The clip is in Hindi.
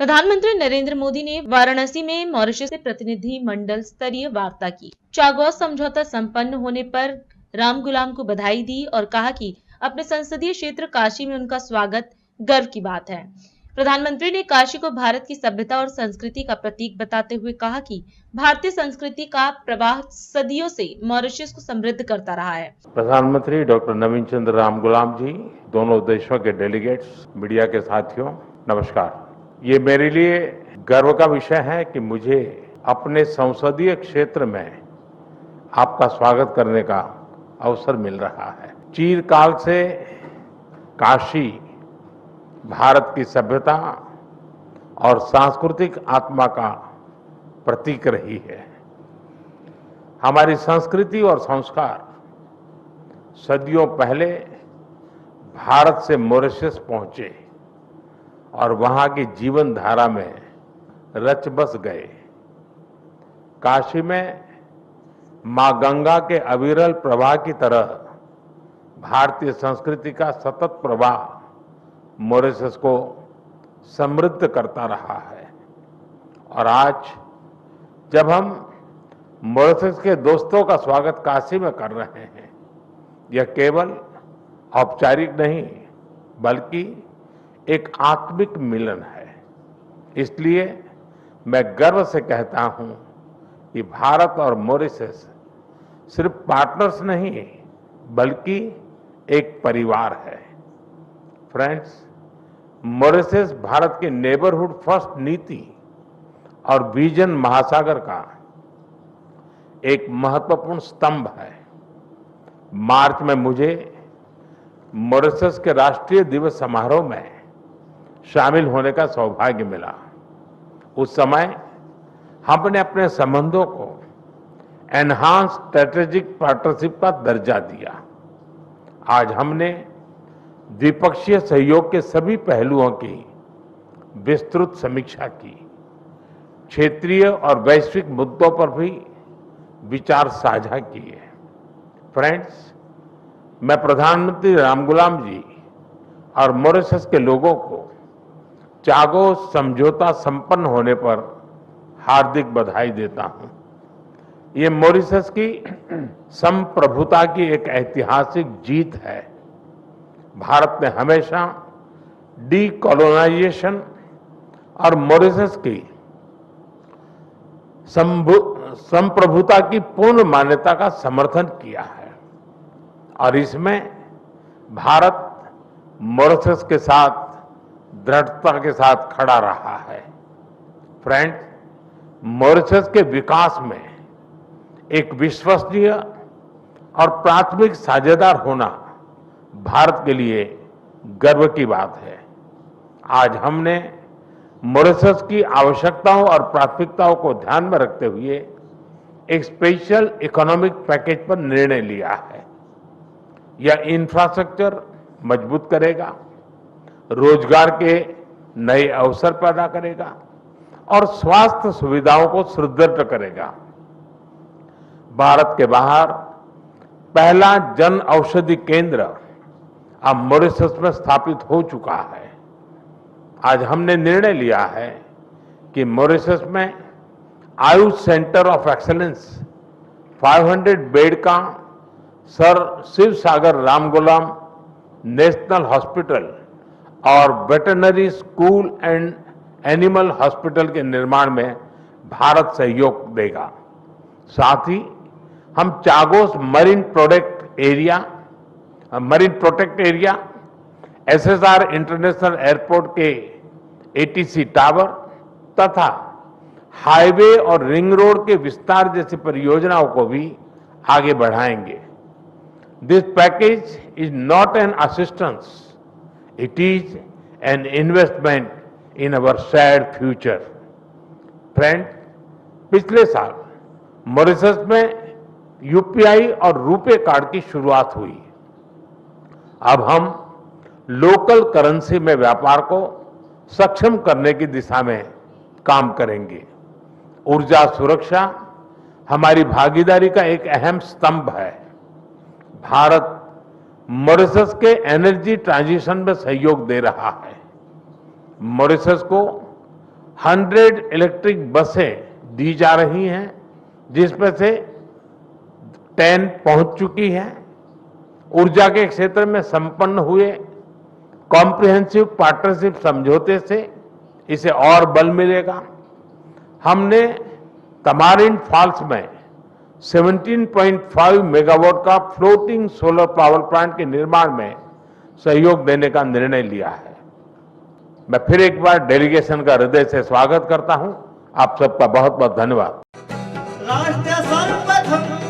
प्रधानमंत्री नरेंद्र मोदी ने वाराणसी में मॉरिशस से प्रतिनिधि मंडल स्तरीय वार्ता की। चागोस समझौता संपन्न होने पर रामगुलाम को बधाई दी और कहा कि अपने संसदीय क्षेत्र काशी में उनका स्वागत गर्व की बात है। प्रधानमंत्री ने काशी को भारत की सभ्यता और संस्कृति का प्रतीक बताते हुए कहा कि भारतीय संस्कृति का प्रवाह सदियों से मॉरिशस को समृद्ध करता रहा है। प्रधानमंत्री डॉक्टर नवीन चंद्र रामगुलाम जी, दोनों देशों के डेलीगेट्स, मीडिया के साथियों, नमस्कार। ये मेरे लिए गर्व का विषय है कि मुझे अपने संसदीय क्षेत्र में आपका स्वागत करने का अवसर मिल रहा है। चिरकाल से काशी भारत की सभ्यता और सांस्कृतिक आत्मा का प्रतीक रही है। हमारी संस्कृति और संस्कार सदियों पहले भारत से मॉरिशस पहुंचे और वहां की जीवन धारा में रच बस गए। काशी में मां गंगा के अविरल प्रवाह की तरह भारतीय संस्कृति का सतत प्रवाह मॉरिशस को समृद्ध करता रहा है। और आज जब हम मॉरिशस के दोस्तों का स्वागत काशी में कर रहे हैं, यह केवल औपचारिक नहीं बल्कि एक आत्मिक मिलन है। इसलिए मैं गर्व से कहता हूं कि भारत और मॉरिशस सिर्फ पार्टनर्स नहीं बल्कि एक परिवार है। फ्रेंड्स, मॉरिशस भारत के नेबरहुड फर्स्ट नीति और विजन महासागर का एक महत्वपूर्ण स्तंभ है। मार्च में मुझे मॉरिशस के राष्ट्रीय दिवस समारोह में शामिल होने का सौभाग्य मिला। उस समय हमने अपने संबंधों को एनहांस स्ट्रेटेजिक पार्टनरशिप का दर्जा दिया। आज हमने द्विपक्षीय सहयोग के सभी पहलुओं की विस्तृत समीक्षा की। क्षेत्रीय और वैश्विक मुद्दों पर भी विचार साझा किए। फ्रेंड्स, मैं प्रधानमंत्री रामगुलाम जी और मॉरिशस के लोगों को चागोस समझौता संपन्न होने पर हार्दिक बधाई देता हूं। ये मॉरिशस की संप्रभुता की एक ऐतिहासिक जीत है। भारत ने हमेशा डीकोलोनाइजेशन और मॉरिशस की संप्रभुता की पूर्ण मान्यता का समर्थन किया है और इसमें भारत मॉरिशस के साथ दृढ़ता के साथ खड़ा रहा है। फ्रेंड्स, मॉरिशस के विकास में एक विश्वसनीय और प्राथमिक साझेदार होना भारत के लिए गर्व की बात है। आज हमने मॉरिशस की आवश्यकताओं और प्राथमिकताओं को ध्यान में रखते हुए एक स्पेशल इकोनॉमिक पैकेज पर निर्णय लिया है। यह इंफ्रास्ट्रक्चर मजबूत करेगा, रोजगार के नए अवसर पैदा करेगा और स्वास्थ्य सुविधाओं को सुदृढ़ करेगा। भारत के बाहर पहला जन औषधि केंद्र अब मॉरिशस में स्थापित हो चुका है। आज हमने निर्णय लिया है कि मॉरिशस में Ayush centre of excellence 500 bed का सर शिव सागर रामगुलाम नेशनल हॉस्पिटल और veterinary school and animal hospital के निर्माण में भारत सहयोग देगा। साथ ही हम Chagos marine protect area, SSR international airport के एटीसी टावर तथा हाईवे और रिंग रोड के विस्तार जैसी परियोजनाओं को भी आगे बढ़ाएंगे। This package is not an assistance, it is an investment in our shared future. Friend, पिछले साल मॉरिशस में यूपीआई और रुपे कार्ड की शुरुआत हुई। अब हम लोकल करेंसी में व्यापार को सक्षम करने की दिशा में काम करेंगे। ऊर्जा सुरक्षा हमारी भागीदारी का एक अहम स्तंभ है। भारत मॉरिशस के एनर्जी ट्रांजिशन में सहयोग दे रहा है। मॉरिशस को 100 इलेक्ट्रिक बसें दी जा रही हैं, जिसमें से 10 पहुंच चुकी हैं। ऊर्जा के क्षेत्र में संपन्न हुए कॉम्प्रिहेंसिव पार्टनरशिप समझौते से इसे और बल मिलेगा। हमने तमारिंड फॉल्स में 17.5 मेगावाट का फ्लोटिंग सोलर पावर प्लांट के निर्माण में सहयोग देने का निर्णय लिया है। मैं फिर एक बार डेलीगेशन का हृदय से स्वागत करता हूं। आप सबका बहुत बहुत धन्यवाद। राष्ट्र सर्वप्रथम